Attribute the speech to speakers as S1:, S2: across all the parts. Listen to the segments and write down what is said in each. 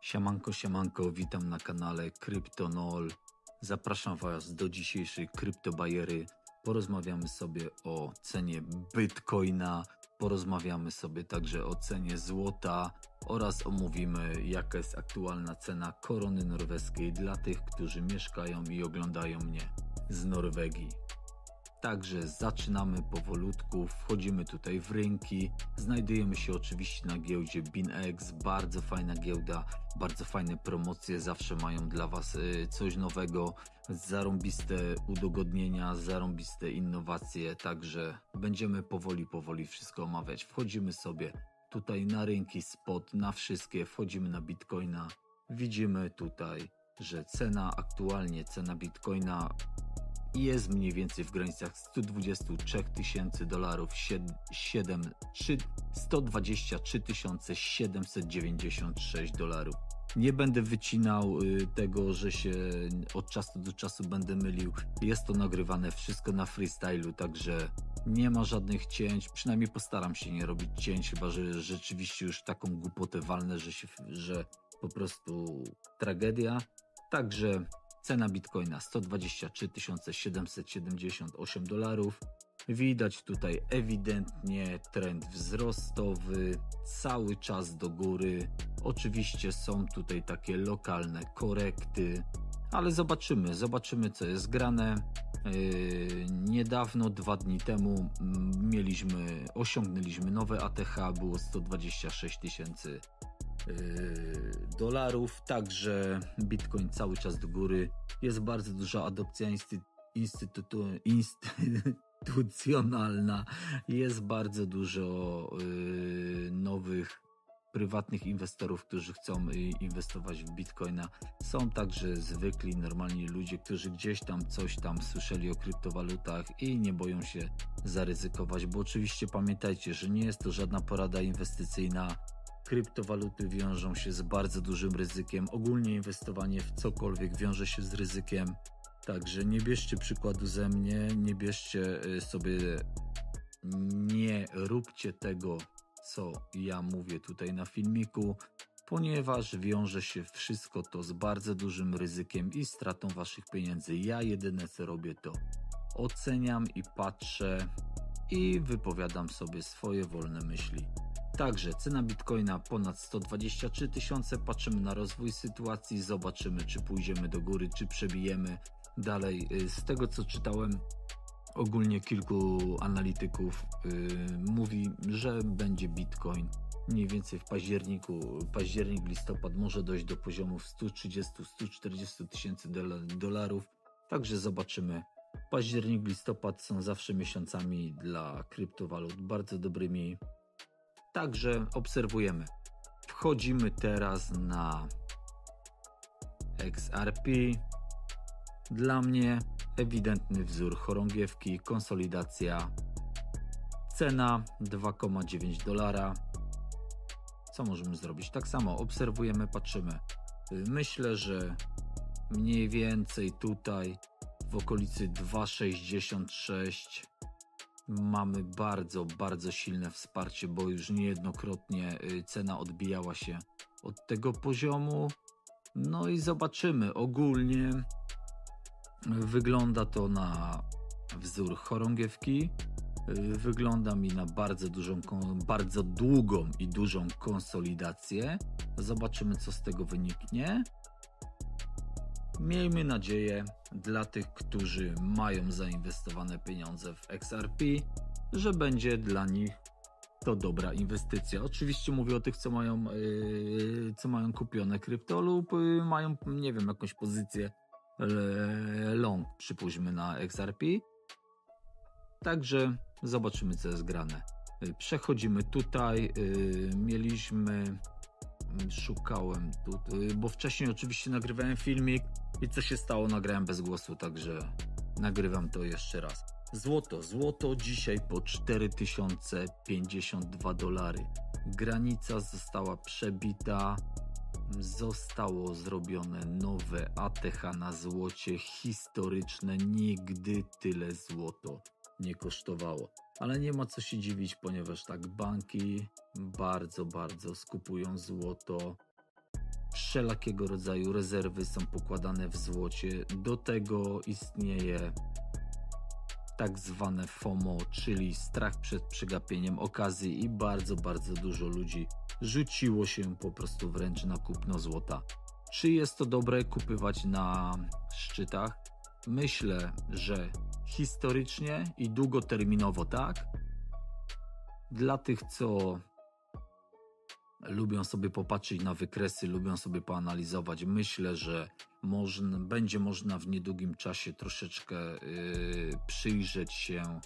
S1: Siemanko, siemanko, witam na kanale Kryptonol. Zapraszam Was do dzisiejszej kryptobajery. Porozmawiamy sobie o cenie Bitcoina, porozmawiamy sobie także o cenie złota oraz omówimy, jaka jest aktualna cena korony norweskiej dla tych, którzy mieszkają i oglądają mnie z Norwegii. Także zaczynamy powolutku, wchodzimy tutaj w rynki, znajdujemy się oczywiście na giełdzie BinX, bardzo fajna giełda, bardzo fajne promocje, zawsze mają dla Was coś nowego, zarąbiste udogodnienia, zarąbiste innowacje, także będziemy powoli wszystko omawiać. Wchodzimy sobie tutaj na rynki spot, na wszystkie, wchodzimy na Bitcoina, widzimy tutaj, że aktualnie cena Bitcoina jest mniej więcej w granicach $123 tysięcy, 123 796 dolarów. Nie będę wycinał tego, że się od czasu do czasu będę mylił. Jest to nagrywane wszystko na freestylu, także nie ma żadnych cięć. Przynajmniej postaram się nie robić cięć, chyba że rzeczywiście już taką głupotę walnę, że po prostu tragedia. Także cena Bitcoina $123 778 dolarów. Widać tutaj ewidentnie trend wzrostowy, cały czas do góry. Oczywiście są tutaj takie lokalne korekty, ale zobaczymy co jest grane. Niedawno, 2 dni temu osiągnęliśmy nowe ATH, było 126 tysięcy dolarów, także Bitcoin cały czas do góry. Jest bardzo duża adopcja instytucjonalna, jest bardzo dużo nowych prywatnych inwestorów, którzy chcą inwestować w Bitcoina. Są także zwykli, normalni ludzie, którzy gdzieś tam coś tam słyszeli o kryptowalutach i nie boją się zaryzykować, bo oczywiście pamiętajcie, że nie jest to żadna porada inwestycyjna. Kryptowaluty wiążą się z bardzo dużym ryzykiem. Ogólnie inwestowanie w cokolwiek wiąże się z ryzykiem. Także nie bierzcie przykładu ze mnie, nie róbcie tego, co ja mówię tutaj na filmiku, ponieważ wiąże się wszystko to z bardzo dużym ryzykiem i stratą waszych pieniędzy. Ja jedyne co robię, to oceniam i patrzę i wypowiadam sobie swoje wolne myśli. Także cena Bitcoina ponad 123 tysiące, patrzymy na rozwój sytuacji, zobaczymy czy pójdziemy do góry, czy przebijemy dalej. Z tego co czytałem, ogólnie kilku analityków mówi, że będzie Bitcoin mniej więcej w październik, listopad może dojść do poziomów 130-140 tysięcy dolarów, także zobaczymy. Październik, listopad są zawsze miesiącami dla kryptowalut bardzo dobrymi. Także obserwujemy. Wchodzimy teraz na XRP. Dla mnie ewidentny wzór chorągiewki, konsolidacja. Cena $2,9. Co możemy zrobić? Tak samo obserwujemy, patrzymy. Myślę, że mniej więcej tutaj w okolicy 2,66 mamy bardzo silne wsparcie, bo już niejednokrotnie cena odbijała się od tego poziomu. No i zobaczymy. Ogólnie wygląda to na wzór chorągiewki. Wygląda mi na bardzo długą i dużą konsolidację. Zobaczymy co z tego wyniknie. Miejmy nadzieję dla tych, którzy mają zainwestowane pieniądze w XRP, że będzie dla nich to dobra inwestycja. Oczywiście mówię o tych, co mają kupione krypto lub mają, nie wiem, jakąś pozycję long, przypuśćmy, na XRP. Także zobaczymy co jest grane. Przechodzimy tutaj, szukałem tutaj, bo wcześniej oczywiście nagrywałem filmik i co się stało, nagrałem bez głosu, także nagrywam to jeszcze raz. Złoto dzisiaj po 4052 dolary. Granica została przebita, zostało zrobione nowe ATH na złocie historyczne, nigdy tyle złoto nie kosztowało. Ale nie ma co się dziwić, ponieważ tak banki bardzo skupują złoto. Wszelakiego rodzaju rezerwy są pokładane w złocie. Do tego istnieje tak zwane FOMO, czyli strach przed przegapieniem okazji i bardzo, bardzo dużo ludzi rzuciło się po prostu wręcz na kupno złota. Czy jest to dobre kupywać na szczytach? Myślę, że historycznie i długoterminowo tak. Dla tych, co lubią sobie popatrzeć na wykresy, lubią sobie poanalizować, myślę, że będzie można w niedługim czasie troszeczkę przyjrzeć się,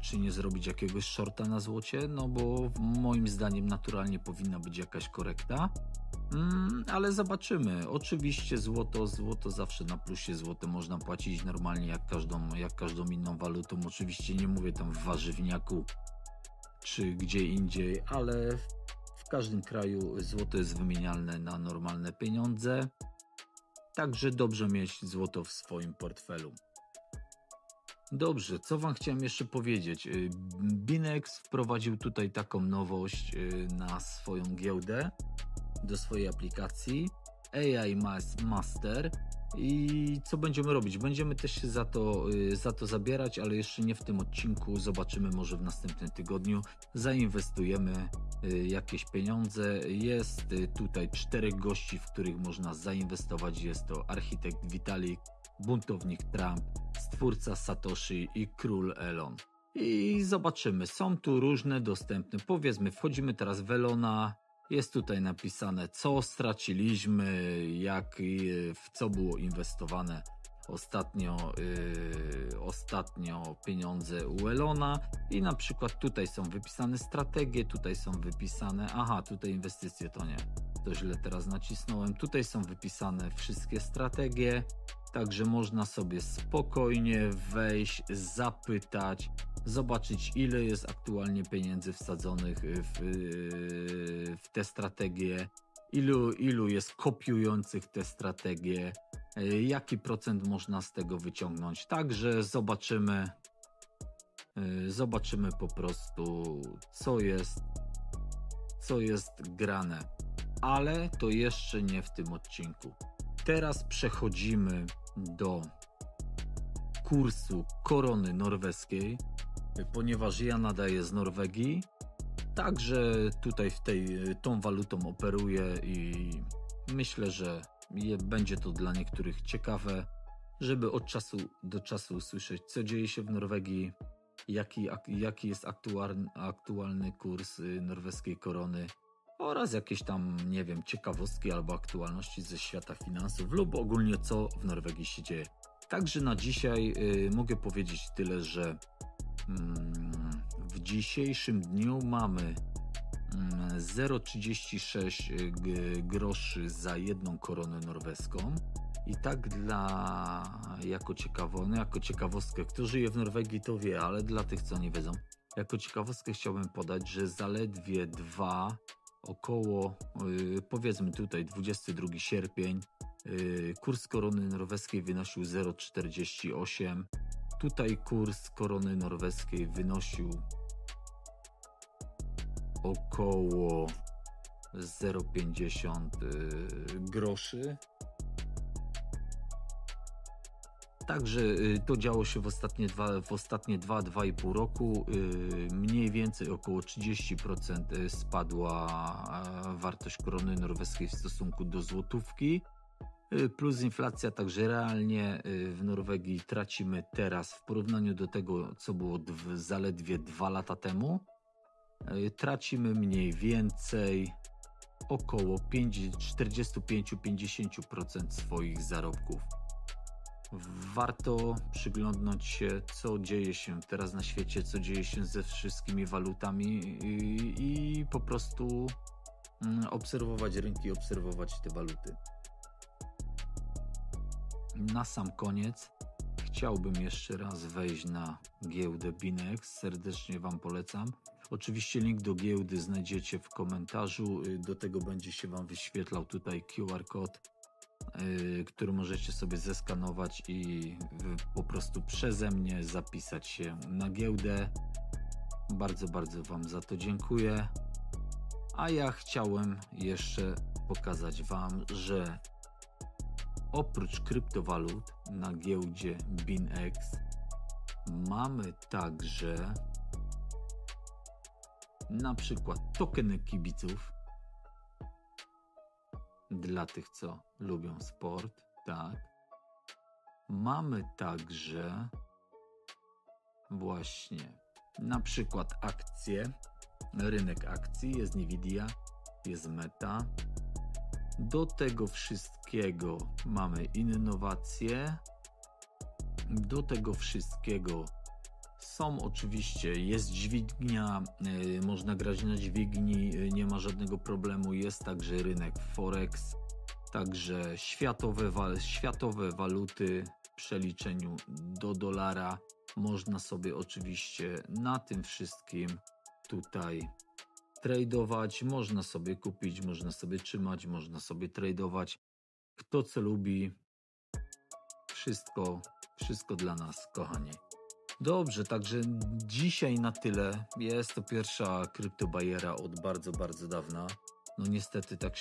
S1: czy nie zrobić jakiegoś shorta na złocie, no bo moim zdaniem naturalnie powinna być jakaś korekta. Ale zobaczymy. Oczywiście złoto zawsze na plusie, złoto można płacić normalnie jak każdą inną walutą. Oczywiście nie mówię tam w warzywniaku czy gdzie indziej, ale w każdym kraju złoto jest wymienialne na normalne pieniądze. Także dobrze mieć złoto w swoim portfelu. Dobrze, co Wam chciałem jeszcze powiedzieć? Binex wprowadził tutaj taką nowość na swoją giełdę, do swojej aplikacji AI Master. I co będziemy robić? Będziemy też się za to zabierać, ale jeszcze nie w tym odcinku. Zobaczymy, może w następnym tygodniu. Zainwestujemy jakieś pieniądze. Jest tutaj 4 gości, w których można zainwestować. Jest to architekt Vitalik, buntownik Trump, stwórca Satoshi i król Elon. I zobaczymy. Są tu różne dostępne. Powiedzmy, wchodzimy teraz w Elona. Jest tutaj napisane, co straciliśmy, w co było inwestowane ostatnio pieniądze u Elona i na przykład tutaj są wypisane strategie, tutaj są wypisane, tutaj inwestycje to nie, to źle teraz nacisnąłem, tutaj są wypisane wszystkie strategie, także można sobie spokojnie wejść, zapytać, zobaczyć, ile jest aktualnie pieniędzy wsadzonych w te strategie, ilu jest kopiujących te strategie, jaki procent można z tego wyciągnąć. Także zobaczymy po prostu, co jest grane. Ale to jeszcze nie w tym odcinku. Teraz przechodzimy do kursu korony norweskiej, ponieważ ja nadaję z Norwegii, także tutaj tą walutą operuję i myślę, że będzie to dla niektórych ciekawe, żeby od czasu do czasu usłyszeć, co dzieje się w Norwegii, jaki jest aktualny kurs norweskiej korony oraz jakieś tam, nie wiem, ciekawostki albo aktualności ze świata finansów lub ogólnie co w Norwegii się dzieje. Także na dzisiaj mogę powiedzieć tyle, że w dzisiejszym dniu mamy 0,36 groszy za jedną koronę norweską i tak jako ciekawostkę, kto żyje w Norwegii to wie, ale dla tych co nie wiedzą, jako ciekawostkę chciałbym podać, że zaledwie około powiedzmy tutaj 22 sierpień kurs korony norweskiej wynosił 0,48. Tutaj kurs korony norweskiej wynosił około 0,50 groszy. Także to działo się w ostatnie 2,5 roku. Mniej więcej około 30% spadła wartość korony norweskiej w stosunku do złotówki. Plus inflacja, także realnie w Norwegii tracimy teraz w porównaniu do tego, co było zaledwie 2 lata temu. Tracimy mniej więcej około 45-50% swoich zarobków. Warto przyglądnąć się, co dzieje się teraz na świecie, co dzieje się ze wszystkimi walutami i po prostu obserwować rynki, obserwować te waluty. Na sam koniec chciałbym jeszcze raz wejść na giełdę Binex. Serdecznie Wam polecam. Oczywiście link do giełdy znajdziecie w komentarzu. Do tego będzie się Wam wyświetlał tutaj QR kod, który możecie sobie zeskanować i po prostu przeze mnie zapisać się na giełdę. Bardzo, bardzo Wam za to dziękuję. A ja chciałem jeszcze pokazać Wam, że oprócz kryptowalut na giełdzie BinX mamy także na przykład tokeny kibiców dla tych, co lubią sport, tak. Mamy także właśnie na przykład akcje, rynek akcji, jest Nvidia, jest Meta. Do tego wszystkiego mamy innowacje. Do tego wszystkiego jest dźwignia, można grać na dźwigni, nie ma żadnego problemu. Jest także rynek Forex, także światowe waluty w przeliczeniu do dolara. Można sobie oczywiście na tym wszystkim tutaj tradeować, można sobie kupić, można sobie trzymać, można sobie tradeować. Kto co lubi, wszystko dla nas, kochani. Dobrze, także dzisiaj na tyle. Jest to pierwsza kryptobajera od bardzo, bardzo dawna. No niestety tak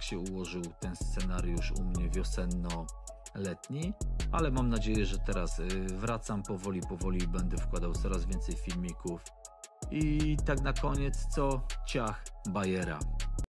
S1: się ułożył ten scenariusz u mnie wiosenno-letni, ale mam nadzieję, że teraz wracam powoli będę wkładał coraz więcej filmików. I tak na koniec, ciach bajera.